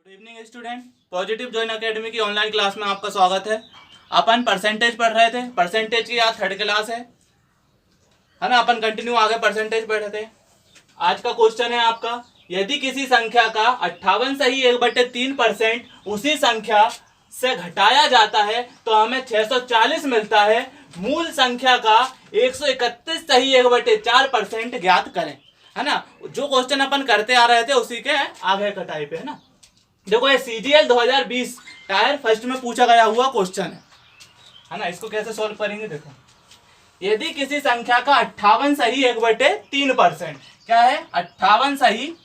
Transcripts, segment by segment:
Good evening student, positive join academy की online class में आपका स्वागत है। अपन परसेंटेज पढ़ रहे थे, परसेंटेज की आज थर्ड क्लास है ना। अपन कंटिन्यू आगे परसेंटेज पढ़ रहे थे। आज का क्वेश्चन है आपका, यदि किसी संख्या का 58 सही 1/3% उसी संख्या से घटाया जाता है तो हमें 640 मिलता है। मूल संख्या का 131 सही 1/4% ज्ञात करें, है ना। जो क्वेश्चन अपन करते आ रहे थे उसी के आगे का टाइप है ना। देखो ये CGL 2020 टायर फर्स्ट में पूछा गया हुआ क्वेश्चन है ना। इसको कैसे सॉल्व करेंगे, देखो यदि किसी संख्या का 58 सही 1/3%, क्या है 58 सही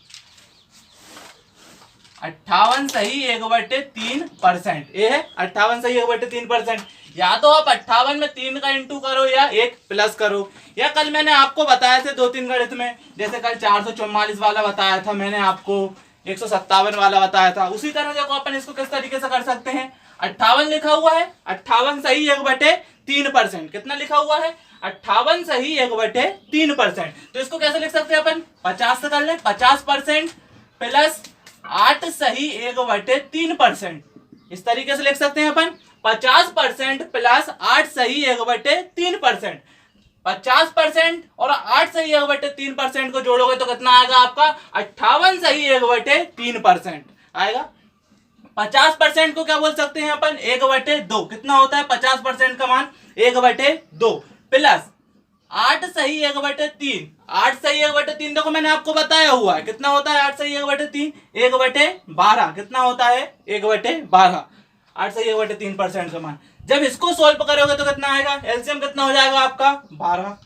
1/3%, ये है 58 सही 1/3%। या तो आप 58 में 3 का इंटू करो या 1 प्लस करो, या कल मैंने आपको बताया थे 2-3 गणित में, जैसे कल 444 वाला बताया था मैंने आपको, 157 वाला बताया था। उसी तरह देखो अपन इसको किस तरीके से कर सकते हैं। 58 लिखा हुआ है, 58 सही 1/3%, कितना लिखा हुआ है 58 सही 1/3%। तो इसको कैसे लिख सकते हैं अपन, 50 से कर ले, 50% प्लस 8 सही 1/3%, इस तरीके से लिख सकते हैं अपन। 50% प्लस 8 सही 1/3%, 50% और 8 सही 1/3% को जोड़ोगे तो कितना आएगा आपका 58 सही 1/3% आएगा। 50% को क्या बोल सकते हैं अपन 1/2, कितना होता है 50% का मान 1/2 प्लस 8 सही 1/3, 8 सही 1/3 देखो मैंने आपको बताया हुआ है, कितना होता है 8 सही 1/3, 1/12, कितना होता है 1/12, 8 सही 1/3% का मान। जब इसको सोल्व करोगे तो कितना आएगा, एलसीएम कितना हो जाएगा आपका 12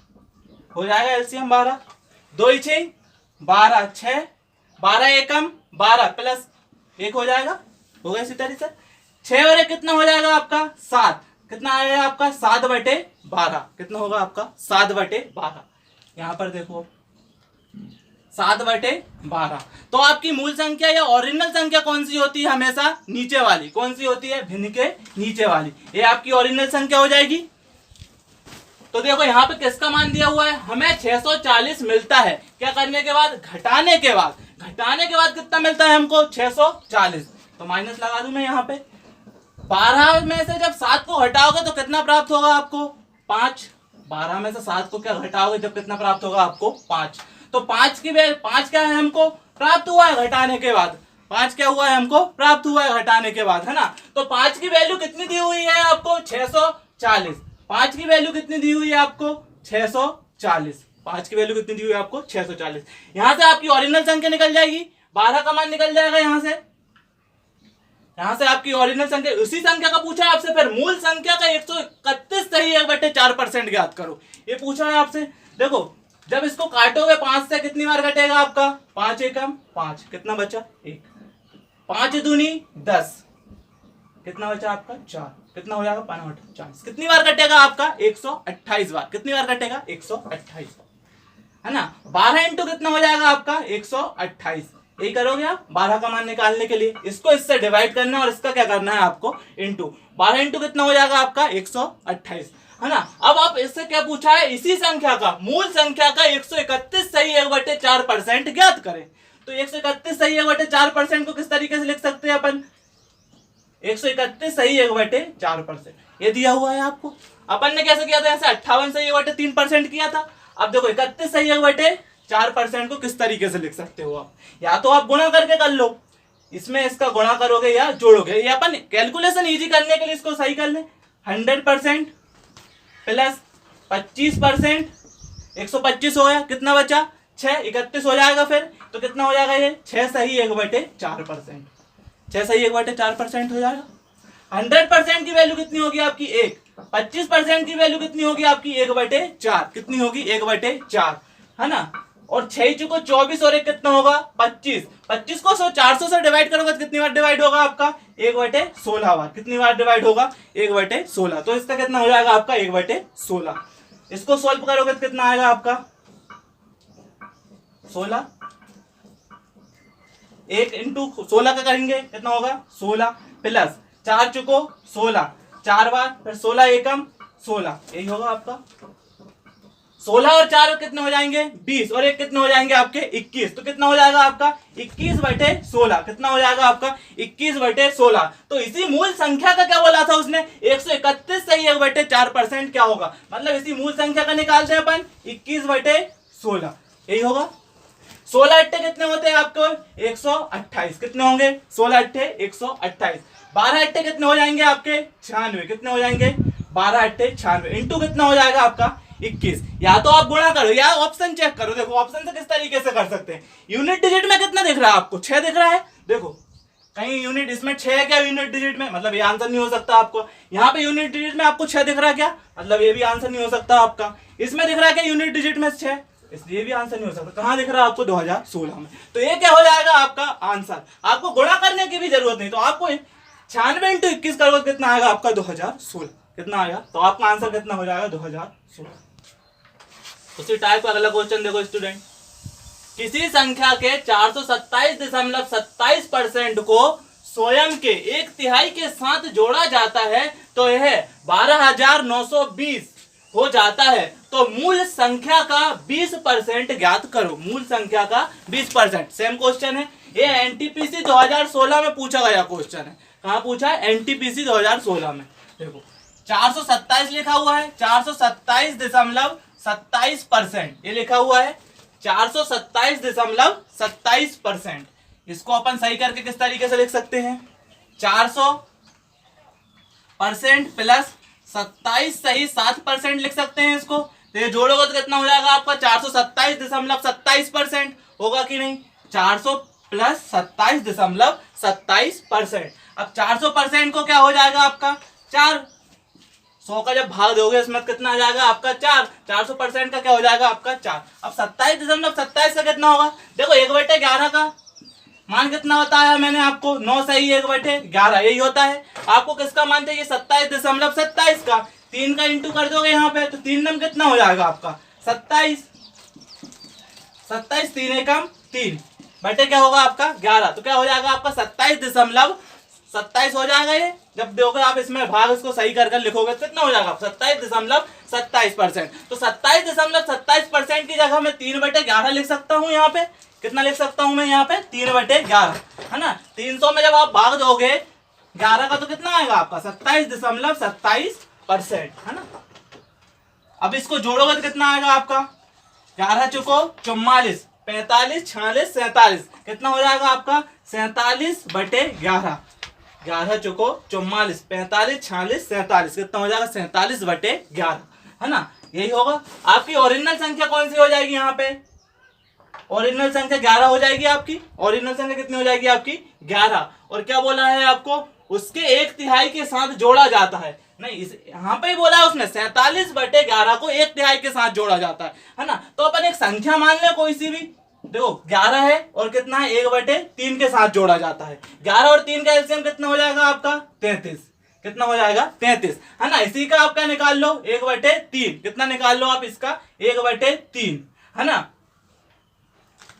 हो जाएगा, एलसीएम 12, 2 6 12, 6 12 एकम 12 प्लस 1 हो जाएगा, होगा इसी तरीके से। 6 और 1 कितना हो जाएगा आपका 7, कितना आएगा आपका 7/12, कितना होगा आपका 7/12। यहां पर देखो 7/12। तो आपकी मूल संख्या या ओरिजिनल संख्या कौन सी होती है, हमेशा नीचे वाली, कौन सी होती है भिन्न के नीचे वाली, ये आपकी ओरिजिनल संख्या हो जाएगी। तो देखो यहाँ पे किसका मान दिया हुआ है, हमें 640 मिलता है, क्या करने के बाद, घटाने के बाद कितना मिलता है हमको 640। तो माइनस लगा दूं मैं यहाँ पे। 12 में से जब 7 को घटाओगे तो कितना प्राप्त होगा आपको 5, 12 में से 7 को क्या घटाओगे जब कितना प्राप्त होगा आपको 5। तो 5 क्या है हमको प्राप्त हुआ है घटाने के बाद, 5 क्या हुआ है हमको प्राप्त हुआ है घटाने के बाद, है ना। तो 5 की वैल्यू कितनी दी हुई है आपको 640, 5 की वैल्यू कितनी दी हुई है आपको 640, 5 की वैल्यू कितनी दी हुई है आपको 640। यहां से आपकी ओरिजिनल संख्या निकल जाएगी, 12 का मान निकल जाएगा यहां से आपकी ओरिजिनल संख्या। उसी संख्या का पूछा है आपसे, फिर मूल संख्या का 131 सही 1/4% ज्ञात करो, ये पूछा है आपसे। देखो जब इसको काटोगे 5 से कितनी बार कटेगा आपका 5 एकम 5, कितना बचा 1, 5 दूनी 10, कितना बचा आपका 4, कितना हो जाएगा 5/40, कितनी बार कटेगा आपका 128 बार, कितनी बार कटेगा 128 बार, है ना। 12 इंटू कितना हो जाएगा आपका 128, यही करोगे आप 12 का मान निकालने के लिए। इसको इससे डिवाइड करना है और इसका क्या करना है आपको इंटू, 12 इंटू कितना हो जाएगा आपका 128, है ना। अब आप इससे क्या पूछा है, इसी संख्या का मूल संख्या का 131 सही 1/4% ज्ञात करें। तो 131 सही 1/4% को किस तरीके से लिख सकते हैं अपन, 131 सही 1/4%, ये दिया हुआ है आपको। अपन ने कैसे किया था, ऐसे 58 सही 1/3% किया था। अब देखो 31 सही 1/4% को किस तरीके से लिख सकते हो आप, या तो आप गुणा करके कर लो, इसमें इसका गुणा करोगे या जोड़ोगे, या अपन कैलकुलेशन इजी करने के लिए इसको सही कर ले। 100% प्लस 25%, 125 हो गया, कितना बचा 6, 31 हो जाएगा फिर, तो कितना हो जाएगा ये 6 सही 1/4%, 6 सही 1/4% हो जाएगा। 100% की वैल्यू कितनी होगी आपकी 1, 25% की वैल्यू कितनी होगी आपकी 1/4, कितनी होगी 1/4, है ना। और 6 चुको 24 और 1 कितना होगा 25, 25 को 400 से डिवाइड करोगे तो कितनी बार डिवाइड होगा आपका 1/16 बार, कितनी बार डिवाइड होगा 1/16। तो इसका कितना हो जाएगा आपका 1/16। इसको सॉल्व करोगे तो कितना आएगा आपका 16, 1 इंटू 16 का करेंगे कितना होगा 16 प्लस 4 चुको 16, 4 बार, फिर 16 एकम 16, यही होगा आपका 16 और 4 कितने हो जाएंगे 20 और एक कितने हो जाएंगे आपके 21। तो कितना हो जाएगा आपका 21/16। कितना हो जाएगा आपका 21/16। तो इसी मूल संख्या का क्या बोला था उसने 131 से 1/4% क्या होगा, मतलब इसी मूल संख्या का निकालते हैं अपन 21/16 यही होगा। 16 अट्ठे कितने होते हैं आपको 128। कितने होंगे 16 अट्ठे 128। 12 अट्ठे कितने हो जाएंगे आपके 96। कितने हो जाएंगे 12 अट्ठे 96 इंटू कितना हो जाएगा आपका 21। या तो आप गुणा करो या ऑप्शन चेक करो। देखो ऑप्शन से किस तरीके से कर सकते हैं। यूनिट डिजिट में कितना दिख रहा है आपको 6 दिख रहा है। देखो कहीं यूनिट इसमें 6 है क्या यूनिट डिजिट में, मतलब ये आंसर नहीं हो सकता आपको। यहाँ पे यूनिट डिजिट में आपको 6 दिख रहा है क्या, मतलब ये भी आंसर नहीं हो सकता आपका। इसमें दिख रहा है क्या यूनिट डिजिट में 6, इसलिए भी आंसर नहीं हो सकता। कहां दिख रहा है आपको 2016 में। तो ये क्या हो जाएगा आपका आंसर। आपको गुणा करने की भी जरूरत नहीं, तो आपको 96 इंटू 21 करोगे कितना आएगा आपका 2016। कितना आएगा, तो आपका आंसर कितना हो जाएगा 2016। उसी टाइप का अगला क्वेश्चन देखो स्टूडेंट। किसी संख्या के 427.27% को स्वयं के 1/3 के साथ जोड़ा जाता है तो यह 12,920 हो जाता है। तो मूल संख्या का 20% ज्ञात करो। मूल संख्या का 20%। सेम क्वेश्चन है ये, एनटीपीसी 2016 में पूछा गया क्वेश्चन है। कहां पूछा है एनटीपीसी 2016 में। देखो 427 लिखा हुआ है, 427.27% ये लिखा हुआ है 427.27%। इसको अपन सही करके किस तरीके से लिख सकते हैं 400% प्लस 27 सही 7% लिख सकते हैं इसको। तो ये जोड़ोगे तो कितना हो जाएगा आपका 427.27% होगा कि नहीं। 400 प्लस 27.27%। अब 400% को क्या हो जाएगा आपका 400 का जब भाग दोगे इसमें कितना आ जाएगा आपका 4। 400% का क्या हो जाएगा आपका 4। अब 27.27 का कितना होगा, देखो 1/11 का मान कितना बताया मैंने आपको 9 सही 1/11 यही होता है। आपको किसका मान चाहिए 27.27 का। 3 का इंटू कर दोगे यहाँ पे तो 3 नम कितना हो जाएगा आपका 27। 3 एकम 3 बटे क्या होगा आपका 11। तो क्या हो जाएगा आपका 27.27 हो जाएगा। ये जब देखोगे आप इसमें भाग इसको सही कर लिखोगे तो कितना हो जाएगा 27.27%। तो 27.27% की जगह मैं 3/11 लिख सकता हूँ। यहाँ पे कितना लिख सकता हूं मैं यहाँ पे 3/11 है ना। 300 में जब आप भाग दोगे 11 का तो कितना आएगा आपका 27.27% है ना। अब इसको जोड़ोगे तो कितना आएगा आपका 11 चुको 44 45 46 47 कितना हो जाएगा आपका 47/11। 11 चुको 44 45 46 47 कितना हो जाएगा 47/11 है ना। यही होगा आपकी ओरिजिनल संख्या कौन सी हो जाएगी यहाँ पे ओरिजिनल संख्या 11 हो जाएगी आपकी। ओरिजिनल संख्या कितनी हो जाएगी आपकी 11। और क्या बोला है आपको उसके 1/3 के साथ जोड़ा जाता है। नहीं इस यहाँ पे ही बोला है उसने 47/11 को 1/3 के साथ जोड़ा जाता है ना। तो अपन एक संख्या मान ले कोई सी भी। देखो 11 है और कितना है 1/3 के साथ जोड़ा जाता है। 11 और 3 का एलसीएम कितना हो जाएगा आपका 33। कितना हो जाएगा 33 है ना। इसी का आपका निकाल लो 1/3 कितना निकाल लो आप इसका 1/3 है ना।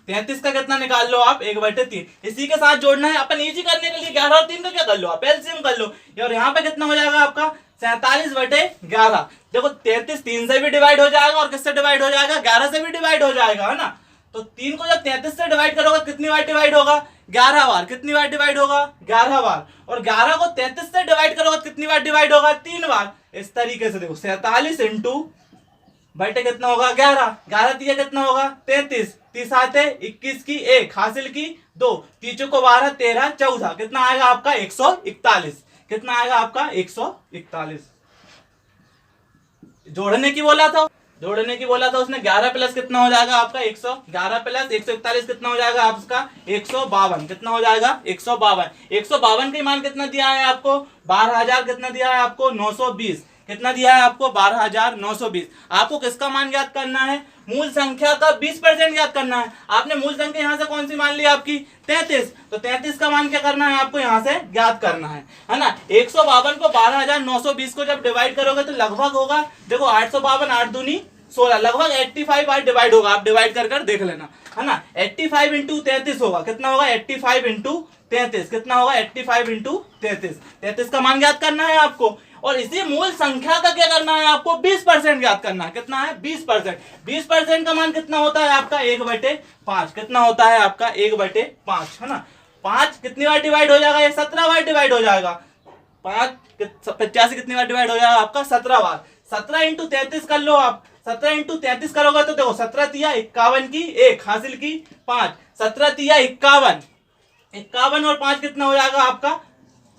33 का कितना निकाल लो आप 1/3। इसी के साथ जोड़ना है अपन इजी करने के लिए 11 और 3 का क्या कर लो आप एलसीएम कर लो। और यहाँ पे कितना हो जाएगा आपका 47/11। देखो 33 3 से भी डिवाइड हो जाएगा और किससे डिवाइड हो जाएगा 11 से भी डिवाइड हो जाएगा है ना। तो 3 को जब 33 से डिवाइड करोगे कितनी बार डिवाइड होगा 11 बार। कितनी बार डिवाइड होगा 11 बार। और 11 को 33 से डिवाइड करोगे कितनी बार डिवाइड होगा 3 बार। इस तरीके से देखो 47 इंटू बटे कितना होगा 11। 11 दिया कितना होगा 33। 30 आते 21 की 1 हासिल की 2 तीचों को 12 13 14 कितना आएगा आपका 141। कितना आएगा आपका 141। जोड़ने की बोला था उसने 11 प्लस कितना हो जाएगा आपका 11 प्लस 141 कितना हो जाएगा आपका 152। कितना हो जाएगा 152 का मान कितना दिया है आपको 12,000 कितना दिया है आपको 920। कितना दिया है आपको 12,920। आपको किसका मान ज्ञात करना है मूल संख्या का 20% ज्ञात करना है। आपने मूल संख्या यहाँ से कौन सी मान ली आपकी 33। तो 33 का मान क्या करना है आपको यहाँ से ज्ञात करना है ना। 152 को 12,920 को जब डिवाइड करोगे तो लगभग होगा देखो 852 8 दूनी 16, लगभग 85 बार डिवाइड होगा, आप डिवाइड कर कर देख लेना, है ना। 85 इंटू 33 होगा, कितना होगा 85 इंटू 33, कितना होगा 85 इंटू 33, 33 का मान ज्ञात करना है आपको। और इसी मूल संख्या का क्या करना है आपको, 20% ज्ञात करना है, कितना है 20%। 20% का मान कितना होता है आपका 1/5, कितना होता है आपका 1/5, है ना। 5 कितनी बार डिवाइड हो जाएगा, ये 17 बार डिवाइड हो जाएगा। 5 85 कितनी बार डिवाइड हो जाएगा आपका 17 बार। 17 इंटू 33 कर लो आप, 17 इंटू 33 करोगे तो देखो 17 तिया 51 की 1 हासिल की 5, 17 तिया 51, 51 और 5 कितना हो जाएगा आपका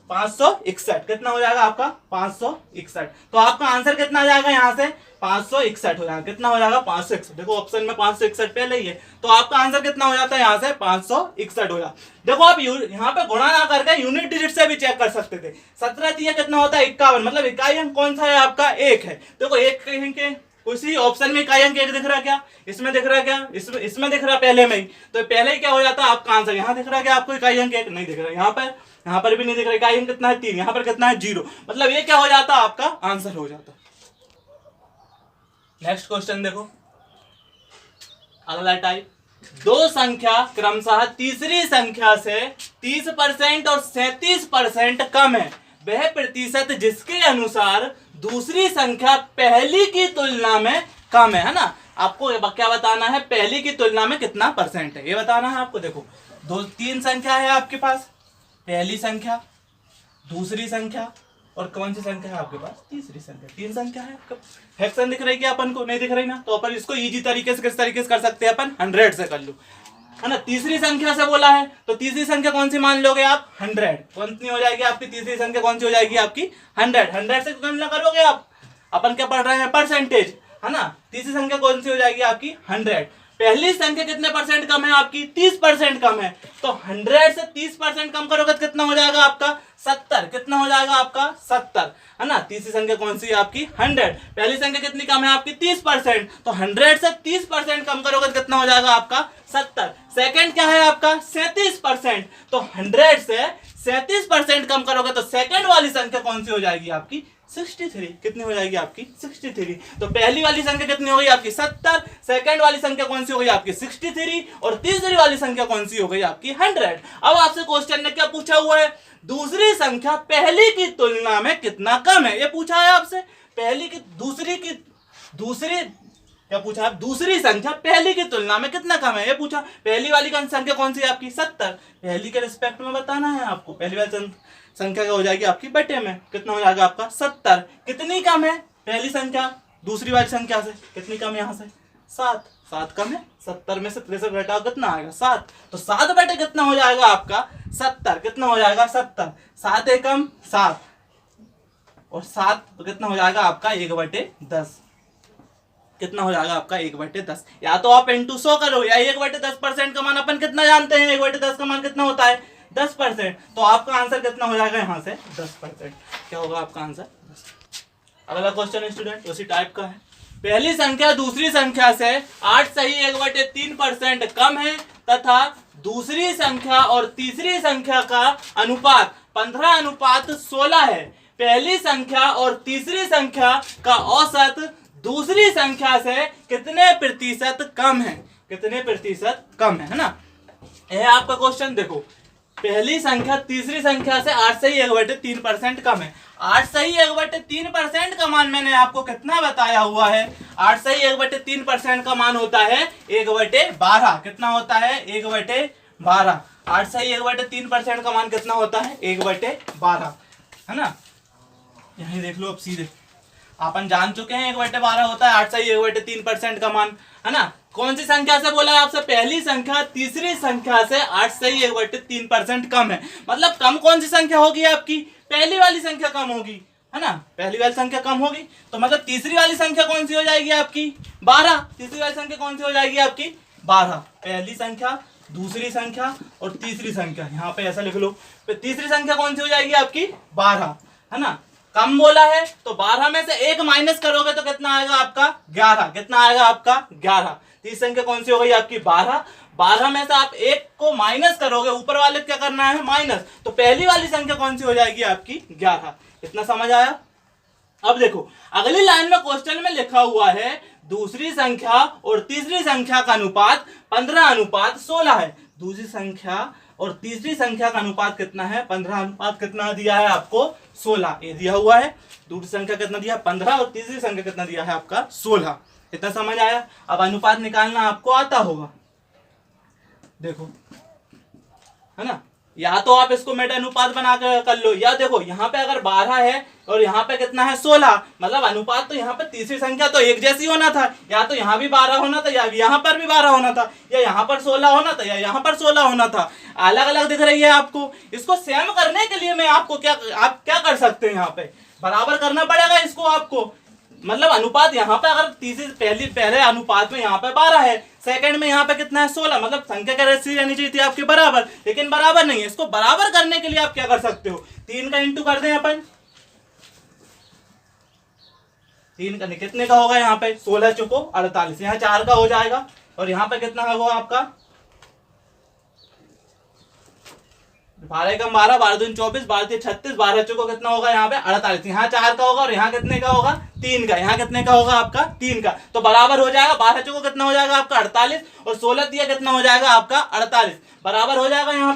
561, कितना हो जाएगा आपका 561। तो आपका आंसर कितना आ जाएगा यहाँ से 561 हो जाएगा, कितना हो जाएगा 561। देखो ऑप्शन में 561 पहले ही है, तो आपका आंसर कितना हो जाता है यहाँ से 561 हो जाता। देखो आप यहाँ पे गुणा ना करके यूनिट डिजिट से भी चेक कर सकते थे। 17 तिया कितना होता है 51, मतलब इकाई अंक कौन सा है आपका 1 है। देखो एक के उसी ऑप्शन में इकाई अंक 1 दिख रहा क्या, इसमें दिख रहा क्या, इसमें दिख रहा पहले में ही, तो पहले ही क्या हो जाता है आपका आंसर। यहाँ दिख रहा क्या आपको इकाई अंक 1 नहीं दिख रहा, यहाँ पर भी नहीं दिख रहा, इकाई अंक कितना है 3, यहाँ पर कितना है 0, मतलब ये क्या हो जाता आपका आंसर हो जाता। नेक्स्ट क्वेश्चन देखो, अगला टाइप, दो संख्या क्रमशः तीसरी संख्या से 30% और 37% कम है, वह प्रतिशत जिसके अनुसार दूसरी संख्या पहली की तुलना में कम है ना। आपको क्या बताना है, पहली की तुलना में कितना परसेंट है ये बताना है आपको। देखो 3 संख्या है आपके पास, पहली संख्या, दूसरी संख्या और कौन सी संख्या है आपके पास, तीसरी संख्या। 3 संख्या है आपका। फ्रैक्शन दिख रही क्या अपन को, नहीं दिख रही ना, तो अपन इसको इजी तरीके से किस तरीके से कर सकते हैं अपन 100 से कर लो, है ना। तीसरी संख्या से बोला है तो तीसरी संख्या कौन सी मान लोगे आप 100, कौन सी हो जाएगी आपकी तीसरी संख्या, कौन सी हो जाएगी आपकी 100। 100 से गणना करोगे आप, अपन क्या पढ़ रहे हैं परसेंटेज, है ना। तीसरी संख्या कौन सी हो जाएगी आपकी 100। पहली संख्या कितने परसेंट कम है आपकी 30% कम है, तो 100 से 30% कम करोगे तो कितना हो जाएगा आपका 70, कितना हो जाएगा आपका 70, है ना। तीसरी संख्या कौन सी है आपकी 100, पहली संख्या कितनी कम है आपकी 30%, तो 100 से 30% कम करोगे तो कितना हो जाएगा आपका 70। सेकंड क्या है आपका 37%, तो 100 से 37% कम करोगे तो सेकंड वाली संख्या कौन सी हो जाएगी आपकी 63, कितनी हो जाएगी आपकी 63। तो पहली वाली संख्या कितनी हो गई आपकी 70, सेकंड वाली संख्या कौन सी हो गई आपकी 63 और तीसरी वाली संख्या कौन सी हो गई आपकी 100। अब आपसे क्वेश्चन ने क्या पूछा हुआ है, दूसरी संख्या पहली की तुलना में कितना कम है, ये पूछा है आपसे। पहली की दूसरी क्या पूछा है, दूसरी संख्या पहली की तुलना में कितना कम है ये पूछा। पहली वाली संख्या कौन सी है आपकी 70, पहली के रिस्पेक्ट में बताना है आपको। पहली वाली संख्या क्या हो जाएगी आपकी बटे में, कितना हो जाएगा आपका 70, कितनी कम है पहली संख्या दूसरी वाली संख्या से, कितनी कम है यहाँ से 7, 7 कम है। 70 में से 63 घटाओ कितना आएगा 7, तो 7 बटे कितना हो जाएगा आपका 70, कितना हो जाएगा 70, 7 एकम 7 और 7 तो कितना हो जाएगा आपका 1/10, कितना हो जाएगा आपका 1/10। या तो आप इंटू 100 करो या 1/10% का मान अपन कितना जानते हैं, 1/10 का मान कितना होता है 10%, तो आपका आंसर कितना हो जाएगा यहाँ से 10%, क्या होगा आपका आंसर 10। अगला क्वेश्चन स्टूडेंट उसी टाइप का है, पहली संख्या दूसरी संख्या से 8 सही 1/3% कम है तथा दूसरी संख्या और तीसरी संख्या का अनुपात 15:16 है। पहली संख्या और तीसरी संख्या का औसत दूसरी संख्या से कितने प्रतिशत कम है, कितने प्रतिशत कम है ना। यह आपका क्वेश्चन देखो, पहली संख्या तीसरी संख्या से 8 सही 1/3% कम है। 8 सही 1/3% का मान मैंने आपको कितना बताया हुआ है, 8 सही 1/3% का मान होता है 1/12, कितना होता है 1/12। 8 सही 1/3% का मान कितना होता है 1/12, है ना। यही देख लो, अब सीधे अपन जान चुके हैं 1/12 होता है 8 सही 1/3% का मान, है ना। कौन सी संख्या से बोला है आपसे, पहली संख्या तीसरी संख्या से 8 सही 1/3% कम है, मतलब कम कौन सी संख्या होगी आपकी, पहली वाली संख्या कम होगी, है ना। पहली वाली संख्या कम होगी तो मतलब तीसरी वाली संख्या कौन सी हो जाएगी आपकी 12, तीसरी वाली संख्या कौन सी हो जाएगी आपकी 12। पहली संख्या दूसरी संख्या और तीसरी संख्या, यहाँ पे ऐसा लिख लो, तीसरी संख्या कौन सी हो जाएगी आपकी 12, है ना। कम बोला है तो 12 में से 1 माइनस करोगे तो कितना आएगा आपका 11, कितना आएगा आपका 11। तीसरी संख्या कौन सी हो गई आपकी 12, 12 में से आप 1 को माइनस करोगे, ऊपर वाले क्या करना है माइनस, तो पहली वाली संख्या कौन सी हो जाएगी आपकी 11। इतना समझ आया। अब देखो अगली लाइन में क्वेश्चन में लिखा हुआ है दूसरी संख्या और तीसरी संख्या का अनुपात 15:16 है। दूसरी संख्या और तीसरी संख्या का अनुपात कितना है? 15 अनुपात कितना दिया है आपको? 16। ये दिया हुआ है। दूसरी संख्या कितना दिया? 15 और तीसरी संख्या कितना दिया है आपका? 16। इतना समझ आया? अब अनुपात निकालना आपको आता होगा, देखो है ना। या तो आप इसको मेट अनुपात बना कर लो, या देखो यहाँ पे अगर 12 है और यहाँ पे कितना है? 16, मतलब अनुपात तो यहाँ पे तीसरी संख्या तो एक जैसी होना था। या तो यहाँ भी 12 होना था, या यहाँ पर भी 12 होना था, या यहाँ पर 16 होना था, या यहाँ पर 16 होना था। अलग अलग दिख रही है आपको। इसको सेम करने के लिए मैं आपको आप क्या कर सकते हैं? यहाँ पे बराबर करना पड़ेगा इसको आपको। मतलब अनुपात यहाँ पे अगर तीसरी पहले अनुपात में यहाँ पे 12 है, सेकंड में यहाँ पे कितना है? 16, मतलब संख्या का रेशियो रहनी चाहिए थी आपके बराबर, लेकिन बराबर नहीं है। इसको बराबर करने के लिए आप क्या कर सकते हो? 3 का इंटू कर दें अपन। 3 का कितने का होगा? यहाँ पे 16 चुको 48, यहाँ 4 का हो जाएगा। और यहाँ पे कितना होगा आपका? 12 कम 12, 12 दूनी 24, 12 तीन 36, 12 चुको कितना होगा? यहाँ पे 48। यहाँ 4 का होगा और यहाँ कितने का होगा? 3 का। यहाँ कितने का होगा आपका? 3 का। तो बराबर हो जाएगा। 12 चुको कितना हो जाएगा आपका? 48, और 16 दिया कितना हो जाएगा आपका? 48। बराबर हो जाएगा। यहाँ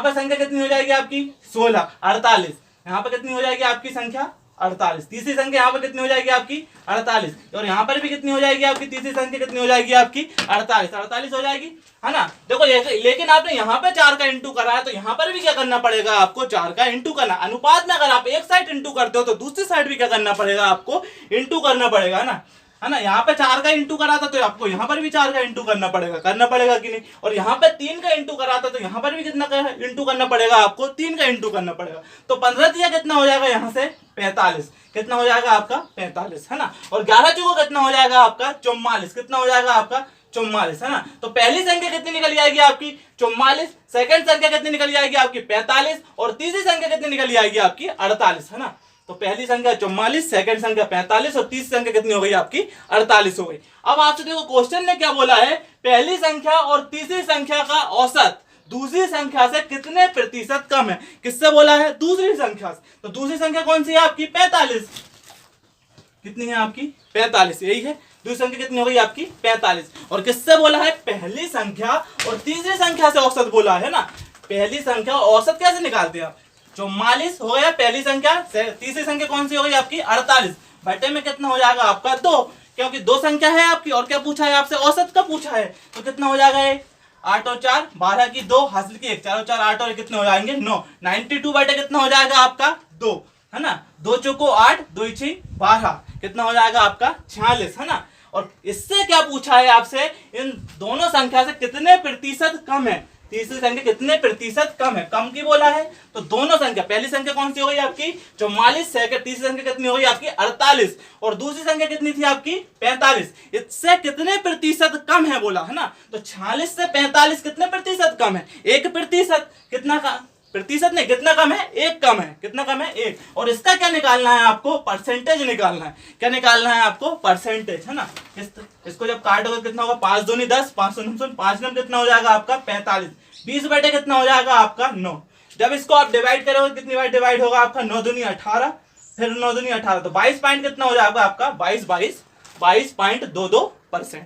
पे संख्या कितनी हो जाएगी आपकी? 16, 48। यहाँ पे कितनी हो जाएगी आपकी संख्या? 48। तीसरी संख्या यहाँ पर कितनी हो जाएगी आपकी? 48। और यहाँ पर भी कितनी हो जाएगी आपकी? तीसरी संख्या कितनी हो जाएगी आपकी? 48। 48 हो जाएगी, है ना। देखो लेकिन आपने यहाँ पे 4 का इंटू करा है, तो यहाँ पर भी क्या करना पड़ेगा आपको? 4 का इंटू करना। अनुपात में अगर आप एक साइड इंटू करते हो तो दूसरी साइड भी क्या करना पड़ेगा आपको? इंटू करना पड़ेगा, है ना। यहाँ पे 4 का इंटू करा था तो आपको यहाँ पर भी 4 का इंटू करना पड़ेगा कि नहीं। और यहाँ पे 3 का इंटू करा था तो यहाँ पर भी कितना का इंटू करना पड़ेगा आपको? 3 का इंटू करना पड़ेगा। तो 15 दिया कितना हो जाएगा यहाँ से? 45। कितना हो जाएगा आपका? 45, है ना। और 11 चुको कितना हो जाएगा आपका? 44। कितना हो जाएगा आपका? 44, है ना। तो पहली संख्या कितनी निकल जाएगी आपकी? 44। सेकंड संख्या कितनी निकल जाएगी आपकी? 45। और तीसरी संख्या कितनी निकल जाएगी आपकी? 48, है ना। तो पहली संख्या 44, सेकंड संख्या 45 और तीसरी संख्या कितनी हो गई आपकी? 48 हो गई। अब आपसे देखो क्वेश्चन ने क्या बोला है? पहली संख्या और तीसरी संख्या का औसत दूसरी संख्या से कितने प्रतिशत कम है? किससे बोला है? दूसरी संख्या से। तो दूसरी संख्या कौन सी है आपकी? 45। कितनी है आपकी? 45। यही है दूसरी संख्या कितनी हो गई आपकी? 45। और किससे बोला है? पहली संख्या और तीसरी संख्या से औसत बोला है ना। पहली संख्या औसत कैसे निकालते हैं आप? 44 हो गया पहली संख्या, तीसरी संख्या कौन सी हो गई आपकी? 48। बटे में कितना हो जाएगा आपका? 2, क्योंकि 2 संख्या है आपकी। और क्या पूछा है आपसे? औसत का पूछा है। तो कितना हो जाएगा ये? 8 और 4 12 की 2, हासिल की 1, 4 और 4 8 और कितने हो जाएंगे? 9। 92 बटे कितना हो जाएगा आपका? 2, है ना। 2 चौको 8, 2 6 12, कितना हो जाएगा आपका? 46, है ना। और इससे क्या पूछा है आपसे? इन दोनों संख्या से कितने प्रतिशत कम है? तीसरी संख्या कितने प्रतिशत कम है? कम की बोला है। तो दोनों संख्या, पहली संख्या कौन सी हो गई आपकी? 44। सेकंड तीसरी संख्या कितनी हो गई आपकी? 48। और दूसरी संख्या कितनी थी आपकी? 45। इससे कितने प्रतिशत कम है बोला, है ना। तो 46 से 45 कितने प्रतिशत कम है? 1%। कितना का प्रतिशत नहीं, कितना कम है? 1 कम है। कितना कम है? 1। और इसका क्या निकालना है आपको? परसेंटेज निकालना है। क्या निकालना है आपको? परसेंटेज, है ना। इसको जब काटोगे कितना होगा? 5 दूनी 10, 5 नम कितना हो जाएगा आपका? 45। 20 बटे कितना हो जाएगा आपका? 9। जब इसको आप डिवाइड करोगे कितनी बार डिवाइड होगा आपका? 9 दूनी 18, फिर 9 दूनी 18, तो 22 पॉइंट कितना हो जाएगा आपका? 22.22%।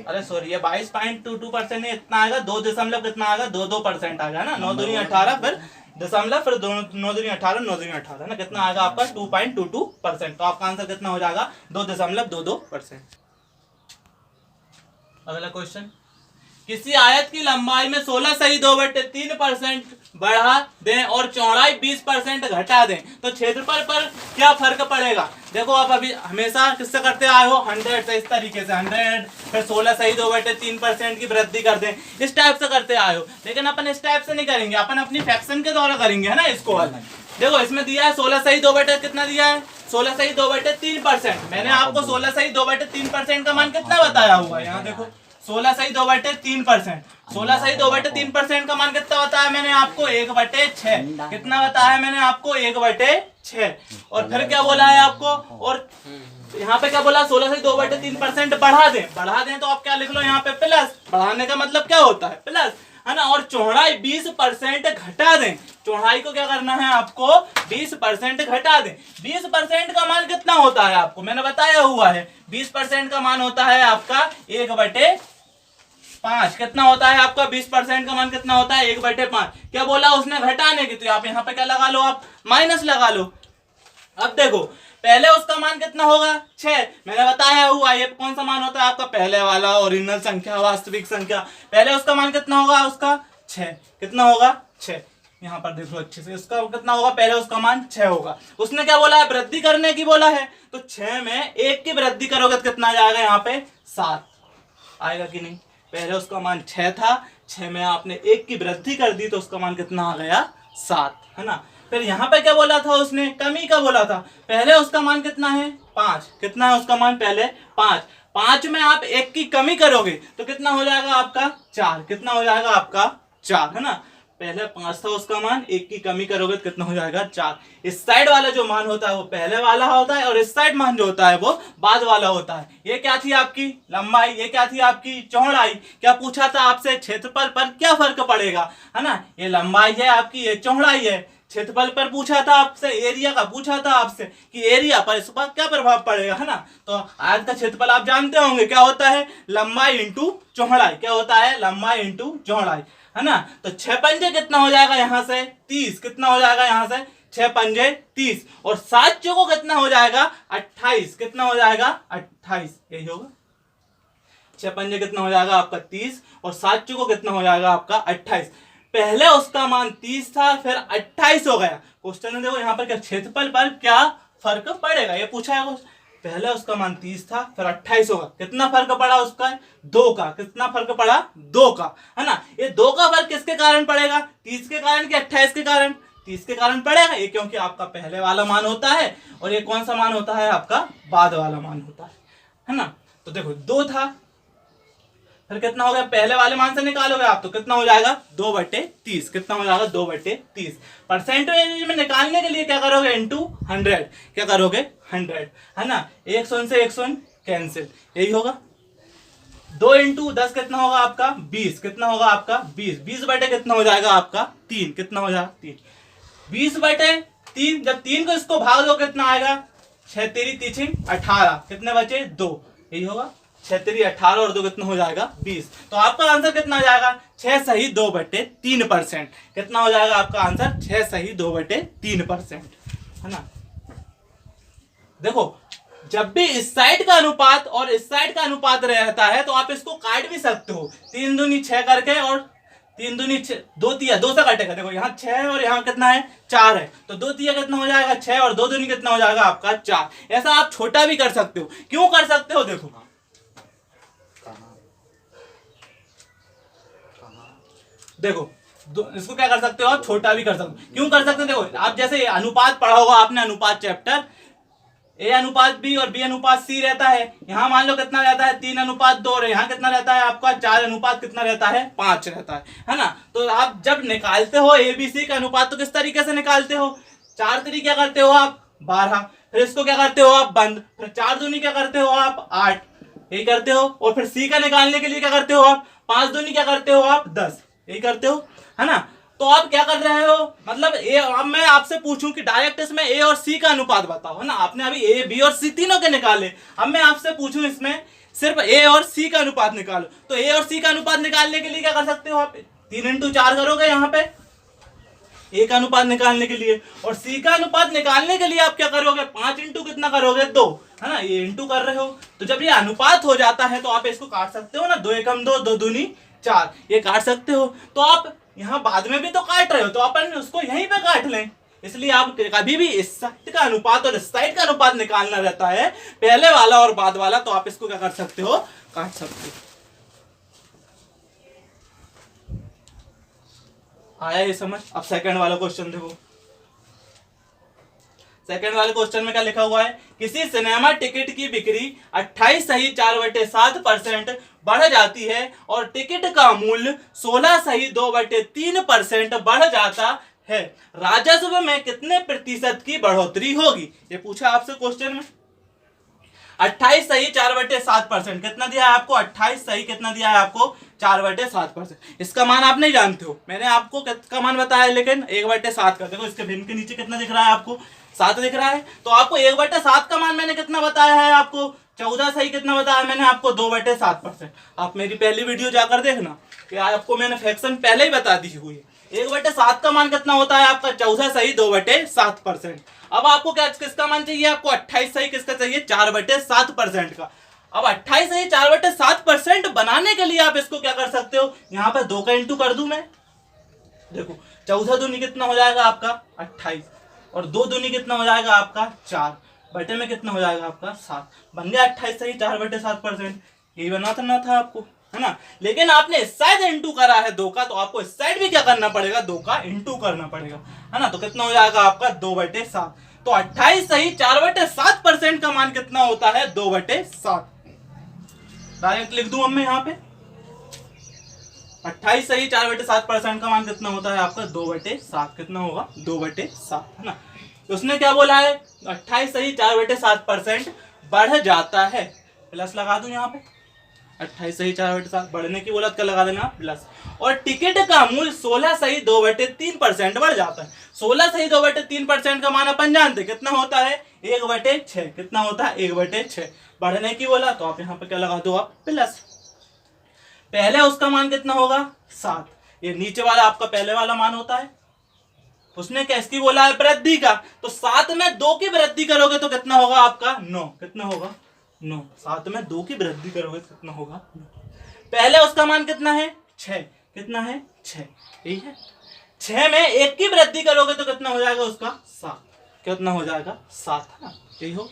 अरे सॉरी, ये 22.22% नहीं, इतना आएगा 2 दशमलव कितना आएगा? 22% आएगा ना। 9 दूनी 18, फिर दशमलव, फिर 9 दूनी 18, 9 दूनी 18 ना, कितना आएगा आपका? 2.22%। तो आपका आंसर कितना हो जाएगा? 2.22%। अगला क्वेश्चन, किसी आयत की लंबाई में 16 सही 2/3% बढ़ा दें और चौड़ाई 20% घटा दें तो क्षेत्रफल पर क्या फर्क पड़ेगा? देखो आप अभी हमेशा किससे करते आए हो? 100 से। इस तरीके से 100, फिर 16 सही 2/3% की वृद्धि कर दें, इस टाइप से करते आए हो। लेकिन अपन इस टाइप से नहीं करेंगे, अपन अपनी फ्रैक्शन के द्वारा करेंगे, है ना। इसको देखो इसमें दिया है 16 सही 2/, कितना दिया है? 16 सही 2/3%। मैंने आपको 16 सही 2/3% का मान कितना बताया हुआ है? यहाँ देखो 16 सही 2/3%। 16 सही 2/3% का मान कितना बताया मैंने आपको? 1/6। कितना बताया मैंने आपको? 1/6। और फिर क्या बोला है आपको? और यहाँ पे क्या बोला? 16 सही 2/3% बढ़ा दें। तो आप क्या लिख लो यहाँ पे? प्लस। बढ़ाने का मतलब क्या होता है? प्लस। है ना, और चौड़ाई 20% घटा दें। चौड़ाई को क्या करना है आपको, 20% घटा दें। 20% का मान कितना होता है आपको मैंने बताया हुआ है, 20% का मान होता है आपका 1/5। कितना होता है आपका 20% का मान कितना होता है, 1/5। क्या बोला उसने, घटाने की, तो आप यहाँ पे क्या लगा लो, आप माइनस लगा लो। अब देखो पहले उसका मान कितना होगा, 6। मैंने बताया हुआ ये कौन सा मान होता है आपका, पहले वाला ओरिजिनल संख्या, वास्तविक संख्या। पहले उसका मान कितना होगा, उसका 6। कितना होगा, 6। यहाँ पर देख लो अच्छे से, उसका कितना होगा, पहले उसका मान 6 होगा। उसने क्या बोला है, वृद्धि करने की बोला है, तो 6 में 1 की वृद्धि करोगे तो कितना आ जाएगा, यहाँ पे 7 आएगा कि नहीं। पहले उसका मान 6 था, 6 में आपने 1 की वृद्धि कर दी तो उसका मान कितना आ गया, 7, है ना। फिर यहाँ पे क्या बोला था उसने, कमी का बोला था। पहले उसका मान कितना है, 5। कितना है उसका मान, पहले 5। 5 में आप 1 की कमी करोगे तो कितना हो जाएगा आपका, 4। कितना हो जाएगा आपका, 4, है ना। पहले 5 था उसका मान, 1 की कमी करोगे तो कितना हो जाएगा, 4। इस साइड वाला जो मान होता है वो पहले वाला होता है और इस साइड मान जो होता है वो बाद वाला होता है। ये क्या थी आपकी लंबाई, ये क्या थी आपकी चौड़ाई। क्या पूछा था आपसे, क्षेत्रफल पर क्या फर्क पड़ेगा, है ना। ये लंबाई है आपकी, ये चौड़ाई है। क्षेत्रफल पर पूछा था आपसे, एरिया का पूछा था आपसे कि एरिया पर इस पर क्या प्रभाव पड़ेगा, है ना। तो आज का क्षेत्रफल आप जानते होंगे क्या होता है, लंबाई इंटू चौड़ाई। क्या होता है, लंबाई इंटू चौड़ाई, है ना। तो 6 पंजे कितना हो जाएगा यहाँ से, 30। कितना हो जाएगा यहाँ से, 6 पंजे 30। और 7 चौको कितना हो जाएगा, 28। कितना हो जाएगा, 28। यही होगा। 6 पंजे कितना हो जाएगा आपका 30 और 7 चौको कितना हो जाएगा आपका 28। पहले उसका मान 30 था, फिर 28 हो गया। क्वेश्चन में देखो यहाँ पर क्या, क्षेत्रफल पर क्या फर्क पड़ेगा, ये पूछा है। पहले उसका मान 30 था, फिर 28 होगा। कितना फर्क पड़ा उसका, 2 का। कितना फर्क पड़ा, 2 का, है ना। ये 2 का फर्क किसके कारण पड़ेगा, 30 के कारण कि 28 के कारण, 30 के कारण पड़ेगा ये, क्योंकि आपका पहले वाला मान होता है और ये कौन सा मान होता है आपका, बाद वाला मान होता है ना। तो देखो 2 था, फिर कितना हो गया, पहले वाले मान से निकालोगे आप तो कितना हो जाएगा, 2/30। कितना हो जाएगा, 2/30। परसेंटेज में निकालने के लिए क्या करोगे, इंटू 100। क्या करोगे, 100, है ना। 1 शून्य से 1 शून्य कैंसिल, यही होगा। 2 इंटू 10 कितना होगा आपका, 20। कितना होगा आपका, 20। 20 बटे कितना हो जाएगा आपका, 3। कितना हो जाएगा, 3। 20/3, जब 3 को इसको भाग दो कितना आएगा, 6 3 3 18। कितने बचे, 2। यही होगा। 6 3 18 और 2 कितना हो जाएगा, 20। तो आपका आंसर कितना आ जाएगा, 6 सही 2/3%। कितना हो जाएगा आपका आंसर, 6 सही 2/3%, है ना। देखो जब भी इस साइड का अनुपात और इस साइड का अनुपात रहता है तो आप इसको काट भी सकते हो, 3 दूनी 6 करके, और 3 दूनी 6, 2 तिया 2 से काटेगा। देखो यहाँ 6 है और यहाँ कितना है, 4 है, तो 2 तिया कितना हो जाएगा, 6, और 2 दूनी कितना हो जाएगा आपका, 4। ऐसा आप छोटा भी कर सकते हो। क्यों कर सकते हो, देखो देखो इसको क्या कर सकते हो आप, छोटा भी कर सकते हो। क्यों कर सकते हो, देखो आप जैसे अनुपात पढ़ा होगा आपने, अनुपात चैप्टर, ए अनुपात बी और बी अनुपात सी रहता है। यहाँ मान लो कितना रहता है, 3:2, और यहाँ कितना रहता है आपका, 4 अनुपात कितना रहता है, 5 रहता है ना। तो आप जब निकालते हो ए बी सी का अनुपात तो किस तरीके से निकालते हो, 4 3 क्या करते हो आप, 12। फिर इसको क्या करते हो आप, बंद। फिर 4 दूनी क्या करते हो आप, 8, यही करते हो। और फिर सी का निकालने के लिए क्या करते हो आप, 5 दूनी क्या करते हो आप, 10, यही करते हो, है ना। तो आप क्या कर रहे हो, मतलब ए, अब मैं आपसे पूछूं कि डायरेक्ट इसमें ए और सी का अनुपात बताओ, है ना। आपने अभी ए बी और सी तीनों के निकाले, अब मैं आपसे पूछूं इसमें सिर्फ ए और सी का अनुपात निकालो, तो ए और सी का अनुपात निकालने के लिए क्या कर सकते हो आप, 3 × 4 करोगे यहाँ पे ए का अनुपात निकालने के लिए, और सी का अनुपात निकालने के लिए आप क्या करोगे, 5 इंटू कितना करोगे, 2, है ना। ये इंटू कर रहे हो, तो जब ये अनुपात हो जाता है तो आप इसको काट सकते हो ना, 2 एकम 2, 2 दूनी 4, ये काट सकते हो। तो आप यहाँ बाद में भी तो काट रहे हो, तो अपन उसको यहीं पे काट लें। इसलिए आप कभी भी इस साइड का अनुपात और इस साइड का अनुपात निकालना रहता है, पहले वाला और बाद वाला, तो आप इसको क्या कर सकते हो, काट सकते हो। आया ये समझ। अब सेकंड वाला क्वेश्चन देखो। सेकंड वाले क्वेश्चन में क्या लिखा हुआ है, किसी सिनेमा टिकट की बिक्री 28 सही 4/7% बढ़ जाती है और टिकट का मूल्य 16 सही 2/3% बढ़ जाता है, राजस्व में कितने प्रतिशत की बढ़ोतरी होगी। ये पूछा आपसे क्वेश्चन में। 28 सही 4/7%। कितना दिया है आपको? 28 सही कितना दिया है आपको? 4/7%। इसका मान आप नहीं जानते हो, मैंने आपको किसका मान बताया, लेकिन 1/7 का। देखो इसके भिन्न के नीचे कितना दिख रहा है आपको? 7 दिख रहा है। तो आपको 1/7 का मान मैंने कितना बताया है आपको? 14 सही कितना बताया मैंने आपको? 2/7%। आप मेरी पहली वीडियो जाकर देखना कि आपको मैंने फ्रैक्शन पहले ही बता दी हुई है। 1/7 का मान कितना होता है आपका? 14 सही 2/7%। अब आपको क्या किसका मान चाहिए आपको? 28 सही किसका चाहिए? 4/7% का। अब 28 सही 4/7% बनाने के लिए आप इसको क्या कर सकते हो, यहाँ पे 2 का इंटू कर दूं मैं। देखो 14 दूनी कितना हो जाएगा आपका? 28, और 2 दूनी कितना हो जाएगा आपका? 4 बटे में कितना हो जाएगा आपका? 7। बन गया 28 सही 4/7%। यही बनाना था आपको, है ना। लेकिन आपने इस साइड इंटू करा है 2 का, तो आपको इस साइड भी क्या करना पड़ेगा? 2 का इंटू करना पड़ेगा, है ना। तो कितना हो जाएगा आपका? 2/7। तो 28 सही 4/7% का मान कितना होता है? 2/7। डायरेक्ट लिख दूं अब मैं यहाँ पे, 28 सही 4/7% का मान कितना होता है आपका? 2/7। कितना होगा? 2/7, है ना। तो उसने क्या बोला है? 28 सही 4/7% बढ़ जाता है। प्लस लगा दूं यहाँ पे, 28 सही 4/7 बढ़ने की बोला, क्या लगा देना? प्लस। और टिकट का मूल्य 16 सही 2/3% बढ़ जाता है। 16 सही 2/3% का मान अपन जानते कितना होता है? 1/6। कितना होता है? 1/6। बढ़ने की बोला तो आप यहाँ पे क्या लगा दो? आप प्लस। पहले उसका मान कितना होगा? 7। ये नीचे वाला आपका पहले वाला मान होता है। उसने कैसी बोला है? वृद्धि का। तो 7 में 2 की वृद्धि करोगे तो कितना होगा आपका? 9। कितना होगा? 9। 7 में 2 की वृद्धि करोगे तो कितना होगा? 9। पहले उसका मान कितना है? 6। कितना है? 6। ठीक है। 6 में 1 की वृद्धि करोगे तो कितना हो जाएगा उसका? 7। कितना हो जाएगा? 7, है ना। यही हो।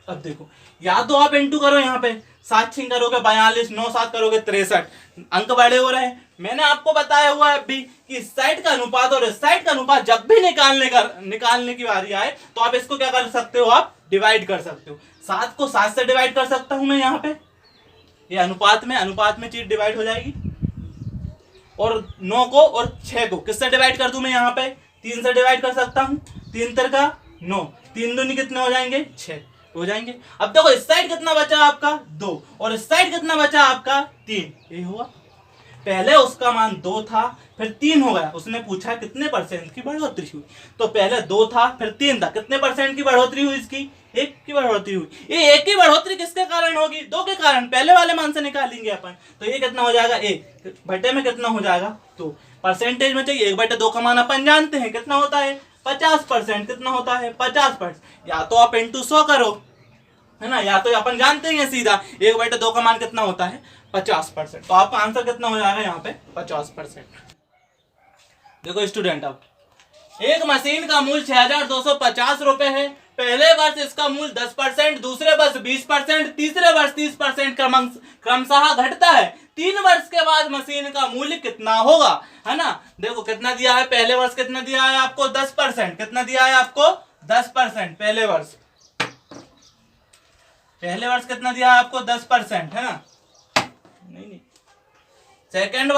अब देखो, या तो आप इंटू करो यहाँ पे, 7 6 करोगे 42, 9 7 करोगे 63, अंक बड़े हो रहे हैं। मैंने आपको बताया हुआ है अभी कि इस साइड का अनुपात और इस साइड का अनुपात जब भी निकालने की बारी आए तो आप इसको क्या कर सकते हो? आप डिवाइड कर सकते हो। 7 को 7 से डिवाइड कर सकता हूं मैं यहाँ पे, ये अनुपात में चीज डिवाइड हो जाएगी। और 9 को और 6 को किससे डिवाइड कर दूं मैं यहाँ पे? 3 से डिवाइड कर सकता हूँ। 3 3 का 9, 3 दूनी कितने हो जाएंगे? 6 हो जाएंगे। अब देखो इस साइड कितना बचा आपका? 2, और इस साइड कितना बचा आपका? 3। ये हुआ। पहले उसका मान 2 था, फिर 3 हो गया। उसने पूछा कितने परसेंट की बढ़ोतरी हुई, तो पहले 2 था फिर 3 था। कितने परसेंट की बढ़ोतरी हुई इसकी? 1 की बढ़ोतरी हुई। ये 1 की बढ़ोतरी किसके कारण होगी? 2 के कारण। पहले वाले मान से निकालेंगे अपन, तो ये कितना हो जाएगा? 1 बटे में कितना हो जाएगा? 2। परसेंटेज में चाहिए 1/2 का मान अपन जानते हैं कितना होता है? 50%। कितना होता है? 50%। या तो आप इंटू 100 करो, है ना, या तो अपन जानते हैं सीधा 1/2 का मान कितना होता है? 50%। तो आपका आंसर कितना हो जाएगा यहाँ पे? 50%। देखो स्टूडेंट, अब एक मशीन का मूल्य 6250 रुपए है। पहले वर्ष इसका मूल्य 10%, दूसरे वर्ष 20%, तीसरे वर्ष 30% क्रमशः घटता है। 3 वर्ष के बाद मशीन का मूल्य कितना होगा, है ना। देखो कितना दिया है? पहले वर्ष कितना दिया है आपको? 10%। कितना दिया है आपको? 10%। पहले वर्ष कितना दिया है आपको? 10%, है ना। नहीं, सेकेंड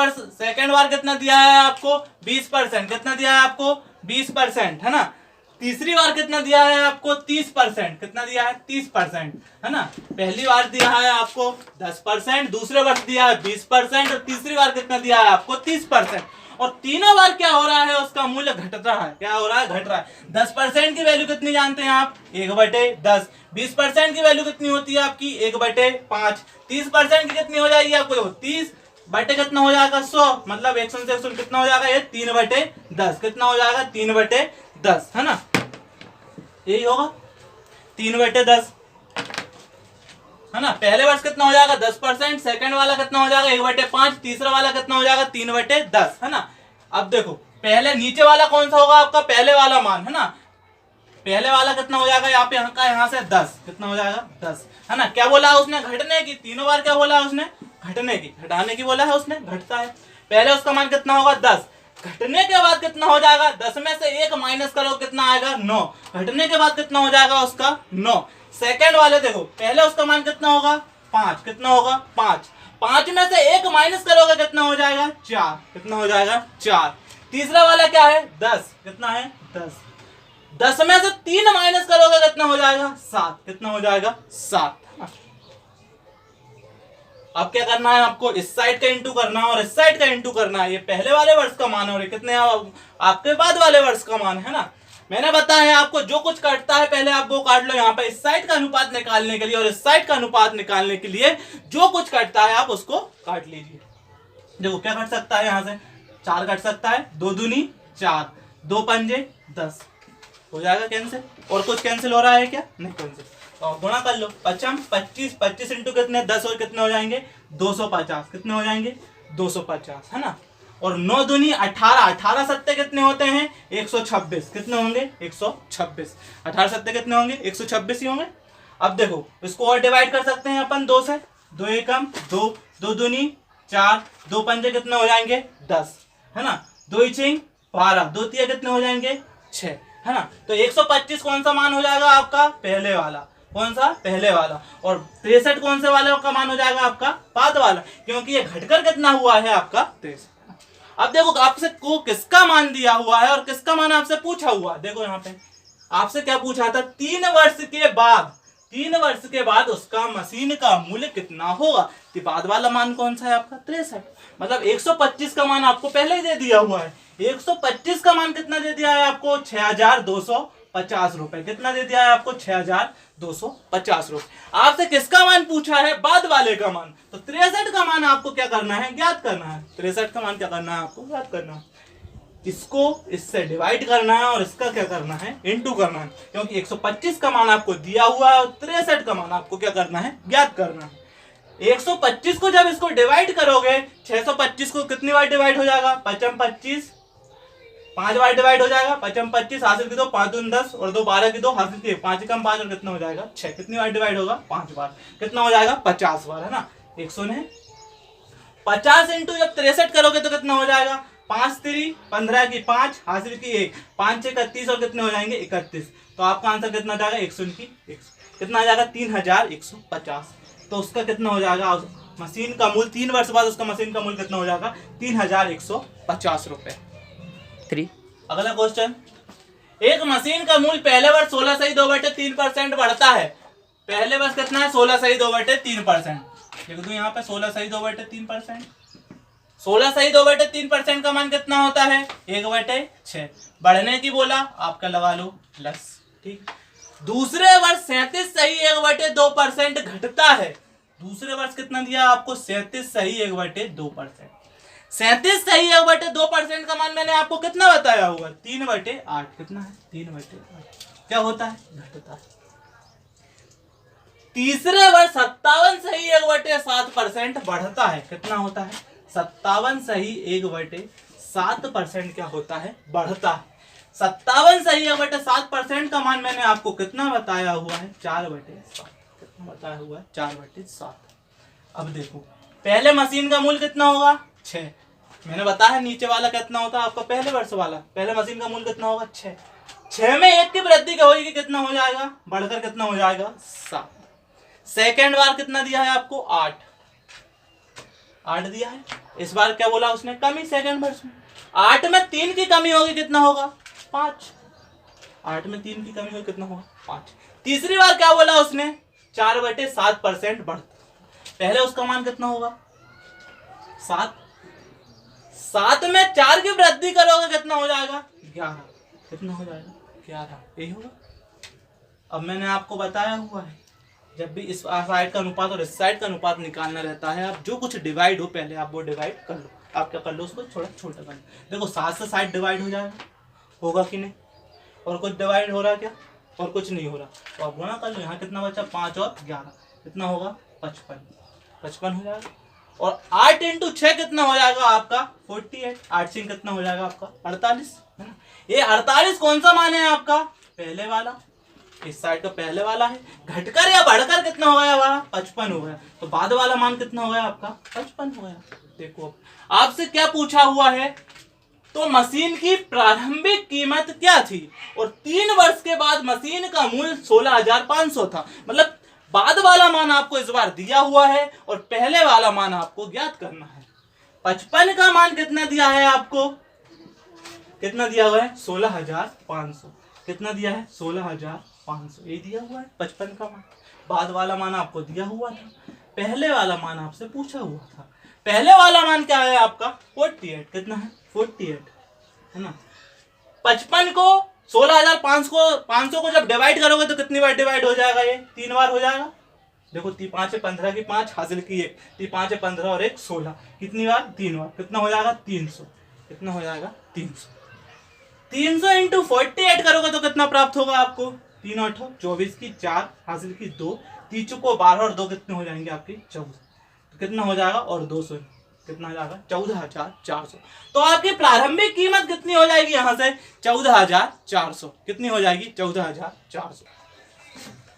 बार कितना दिया है आपको? 20%। कितना दिया है आपको? 20%, है ना। तीसरी बार कितना दिया है आपको? 30%। कितना दिया है? 30%, है ना। पहली बार दिया है आपको 10%, दूसरे बार दिया है 20%, और तीसरी बार कितना दिया है आपको? 30%। और तीनों बार क्या हो रहा है? उसका मूल्य घट रहा है। क्या हो रहा है? घट रहा है। 10% की वैल्यू कितनी जानते हैं आप? 1/10। 20% की वैल्यू कितनी होती है आपकी? 1/5। 30% की कितनी हो जाएगी आपको? 30 बटे कितना हो जाएगा? 100। मतलब 100 से 100 कितना हो जाएगा? ये 3/10। कितना हो जाएगा? 3/10, है ना। यही होगा 3/10, है ना। पहले वर्ष कितना हो जाएगा? 10%। सेकंड वाला कितना हो जाएगा? 1/5। तीसरा वाला कितना हो जाएगा? 3/10, है ना। अब देखो पहले नीचे वाला कौन सा होगा आपका? पहले वाला मान, है ना। पहले वाला कितना हो जाएगा? यहाँ पे यहाँ से 10। कितना हो जाएगा? 10, है ना। क्या बोला उसने? घटने की। तीनों बार क्या बोला उसने? घटने की। घटाने की बोला है उसने? घटता है। पहले उसका मान कितना होगा? 10। घटने के बाद कितना हो जाएगा? 10 में से 1 माइनस करो, कितना आएगा? 9। घटने के बाद कितना हो जाएगा उसका? 9। सेकंड वाले देखो, पहले उसका मान कितना होगा? 5। कितना होगा? 5। 5 में से 1 माइनस करोगे कितना हो जाएगा? 4। कितना हो जाएगा? 4। तीसरा वाला क्या है? 10। कितना है? 10। 10 में से 3 माइनस करोगे कितना हो जाएगा 7। कितना हो जाएगा 7। अब क्या करना है आपको, इस साइड का इंटू करना है और इस साइड का इंटू करना है। ये पहले वाले वर्ष का मान है और ये कितने आपके बाद वाले वर्ष का मान है ना। मैंने बताया आपको जो कुछ काटता है पहले आप वो काट लो। यहाँ पे इस साइड का अनुपात निकालने के लिए और इस साइड का अनुपात निकालने के लिए जो कुछ काटता है आप उसको काट लीजिए। देखो क्या कट सकता है, यहाँ से 4 कट सकता है, 2 दूनी 4, 2 पंजे 10 हो जाएगा कैंसिल। और कुछ कैंसिल हो रहा है क्या, नहीं कैंसिल। तो गुणा कर लो, 25 25 इंटू कितने 10 और कितने हो जाएंगे 250। कितने हो जाएंगे 250 है ना। और 9 दूनी 18, 18 सत्ते कितने होते हैं 126। कितने होंगे 126। 18 सत्ते कितने होंगे 126 ही होंगे। अब देखो इसको और डिवाइड कर सकते हैं अपन 2 से, 2 एकम 2, 2 दूनी 4, 2 पंजे कितने हो जाएंगे 10 है ना, 2 चिंग 12, 2 तिया कितने हो जाएंगे 6 है ना। तो 125 कौन सा मान हो जाएगा आपका पहले वाला, कौन सा पहले वाला। और 63 कौन से वाले का मान हो जाएगा आपका बाद वाला, क्योंकि ये घटकर कितना हुआ है आपका 63। अब देखो आपसे को किसका मान दिया हुआ है और किसका मान आपसे पूछा हुआ है। देखो यहाँ पे आपसे क्या पूछा था, 3 वर्ष के बाद, 3 वर्ष के बाद उसका मशीन का मूल्य कितना होगा। तो बाद वाला मान कौन सा है आपका 63। मतलब 125 का मान आपको पहले ही दे दिया हुआ है। 125 का मान कितना दे दिया है आपको 6250 रुपए। कितना दे दिया है आपको 6250 रुपए। आपसे किसका मान पूछा है बाद वाले का मान। तो 63 का मान आपको क्या करना है ज्ञात करना है। 63 का मान क्या करना है आपको ज्ञात करना है। इसको इससे डिवाइड करना है और इसका क्या करना है इनटू करना है, क्योंकि 125 का मान आपको दिया हुआ है और 63 का मान आपको क्या करना है ज्ञात करना है। 125 को जब इसको डिवाइड करोगे 625 को कितनी बार डिवाइड हो जाएगा 5 25, 5 बार डिवाइड हो जाएगा। 5 25 हासिल की 2, 5 दूनी 10 और 2 12 की 2 हासिल की 5 कम 5 और कितना हो जाएगा 6। कितनी बार डिवाइड होगा 5 बार। कितना हो जाएगा 50 बार है ना। 150 इंटू जब 63 करोगे तो कितना हो जाएगा 5 3 15 की 5 हासिल की 1, 5 6 31 और कितने हो जाएंगे 31। तो आपका आंसर कितना आ जाएगा 100 कितना आ जाएगा 3150। तो उसका कितना हो जाएगा मशीन का मूल्य 3 वर्ष बाद उसका मशीन का मूल्य कितना हो जाएगा 3150 रुपए। 3 अगला क्वेश्चन, एक मशीन का मूल्य पहले वर्ष 16 सही 2/3% बढ़ता है। पहले वर्ष कितना है 16 सही 2/3%। लिख दूं यहाँ पे 16 सही 2/3%। 16 सही 2/3% का मान कितना होता है 1/6। बढ़ने की बोला आपका लगा लो प्लस। ठीक, दूसरे वर्ष 37 सही 1/2% घटता है। दूसरे वर्ष कितना दिया आपको 37 सही 1/2%। 37 सही 1/2% का मान मैंने आपको कितना बताया होगा 3/8। कितना है 3/8। क्या होता है घटता है। तीसरे वर्ष 57 सही 1/7% बढ़ता है। कितना होता है 57 सही 1/7% क्या होता है बढ़ता है। 57 सही 1/7% का मान मैंने आपको कितना बताया हुआ है 4/7। कितना बताया हुआ है 4/7। अब देखो पहले मशीन का मूल्य कितना होगा 6। मैंने बताया नीचे वाला कितना होता है आपका पहले वर्ष वाला। पहले मशीन का मूल्य कितना होगा 6। 6 में 1 की वृद्धि होगी कितना हो जाएगा बढ़कर कितना हो जाएगा 7। सेकेंड बार कितना दिया है आपको 8 दिया है। इस बार क्या बोला उसने कमी सेकेंड वर्ष में। 8 में 3 की कमी होगी कितना होगा 5। 8 में 3 की कमी होगी कितना होगा 5। तीसरी बार क्या बोला उसने 4/7% बढ़ता। पहले उसका मान कितना होगा 7। 7 में 4 की वृद्धि करोगे कितना हो जाएगा 11। कितना हो जाएगा 11 यही होगा। अब मैंने आपको बताया हुआ है जब भी इस साइड का अनुपात और इस साइड का अनुपात निकालना रहता है आप जो कुछ डिवाइड हो पहले आप वो डिवाइड कर लो। आप क्या कर लो उसको थोड़ा छोटा कर लो। देखो 7 से 60 डिवाइड हो जाएगा होगा कि नहीं। और कुछ डिवाइड हो रहा है क्या और कुछ नहीं हो रहा। तो आप गुणा कर लो। यहाँ कितना बचा 5 और 11 कितना होगा 55 हो जाएगा। और 8 इंटू 6 कितना हो जाएगा आपका 48। 8 से कितना हो जाएगा आपका 48 है ना। ये 48 कौन सा मान है आपका पहले वाला। इस साइड का पहले वाला है। घटकर या बढ़कर कितना हो गया वहां 55 हो गया। तो बाद वाला मान कितना हो गया आपका 55 हो गया। देखो आपसे क्या पूछा हुआ है तो मशीन की प्रारंभिक कीमत क्या थी और 3 वर्ष के बाद मशीन का मूल्य 16,500 था। मतलब बाद वाला मान आपको इस बार दिया हुआ है और पहले वाला मान आपको ज्ञात करना है। 55 का मान कितना दिया है आपको कितना दिया हुआ है 16,500। कितना दिया है 16,500, ये दिया हुआ है 55 का मान। बाद वाला मान आपको दिया हुआ था, पहले वाला मान आपसे पूछा हुआ था। पहले वाला मान क्या है आपका 48, कितना है 48 है ना। 55 को 16,500 को जब डिवाइड करोगे तो कितनी बार डिवाइड हो जाएगा, ये 3 बार हो जाएगा। देखो 5 है 15 की 5 हासिल की 1, 5 है 15 और 1 16, कितनी बार 3 बार, कितना हो जाएगा 300, कितना हो जाएगा 300। 300 इंटू 48 करोगे तो कितना प्राप्त होगा आपको, 3 8 24 की 4 हासिल की 2, 3 चुको 12 और 2 कितने हो जाएंगे आपके 14, तो कितना हो जाएगा और 200 कितना हो जाएगा 14,400। तो आपकी प्रारंभिक कीमत कितनी हो जाएगी यहाँ से 14,400, कितनी हो जाएगी 14,400।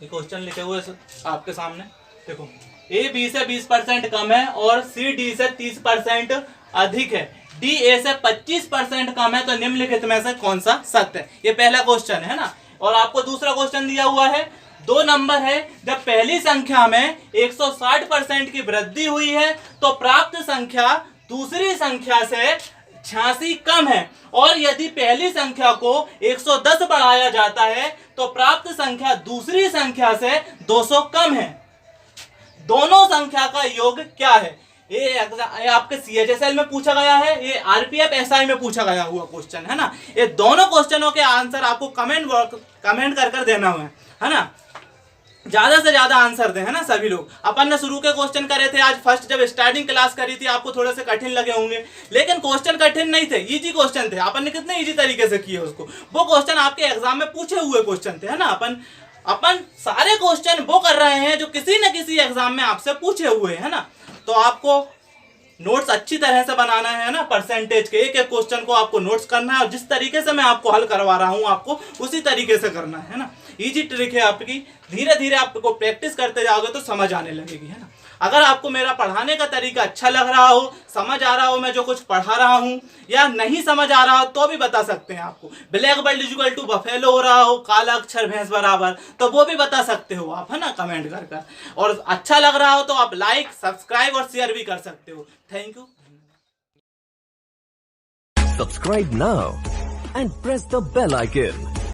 ये क्वेश्चन लिखे हुए आपके सामने देखो, ए बी से 20% कम है और सी डी से 30% अधिक है, डी ए से 25% कम है, तो निम्नलिखित में से कौन सा सत्य है। ये पहला क्वेश्चन है ना। और आपको दूसरा क्वेश्चन दिया हुआ है, 2 नंबर है, जब पहली संख्या में 160% की वृद्धि हुई है तो प्राप्त संख्या दूसरी संख्या से 86 कम है, और यदि पहली संख्या को 110 बढ़ाया जाता है तो प्राप्त संख्या दूसरी संख्या से 200 कम है। दोनों संख्या का योग क्या है। ये आपके CHSL में पूछा गया है, ये RPF SI में पूछा गया हुआ क्वेश्चन है ना। ये दोनों क्वेश्चनों के आंसर आपको कमेंट कर देना हुआ है ना। ज्यादा से ज्यादा आंसर दें है ना सभी लोग। अपन ने शुरू के क्वेश्चन करे थे आज फर्स्ट, जब स्टार्टिंग क्लास करी थी आपको थोड़े से कठिन लगे होंगे, लेकिन क्वेश्चन कठिन नहीं थे, इजी क्वेश्चन थे। अपन ने कितने इजी तरीके से किए उसको, वो क्वेश्चन आपके एग्जाम में पूछे हुए क्वेश्चन थे है ना। अपन सारे क्वेश्चन वो कर रहे हैं जो किसी न किसी एग्जाम में आपसे पूछे हुए है ना। तो आपको नोट्स अच्छी तरह से बनाना है ना, परसेंटेज के एक एक क्वेश्चन को आपको नोट्स करना है, और जिस तरीके से मैं आपको हल करवा रहा हूं आपको उसी तरीके से करना है ना। इजी ट्रिक है आपकी, धीरे धीरे आपको प्रैक्टिस करते जाओगे तो समझ आने लगेगी है ना। अगर आपको मेरा पढ़ाने का तरीका अच्छा लग रहा हो, समझ आ रहा हो मैं जो कुछ पढ़ा रहा हूं, या नहीं समझ आ रहा हो तो भी बता सकते हैं आपको। Black bird equal to buffalo हो रहा हो, काला अक्षर भैंस बराबर, तो वो भी बता सकते हो आप है ना कमेंट कर। और अच्छा लग रहा हो तो आप लाइक सब्सक्राइब और शेयर भी कर सकते हो। Thank you. Subscribe now and press the bell icon.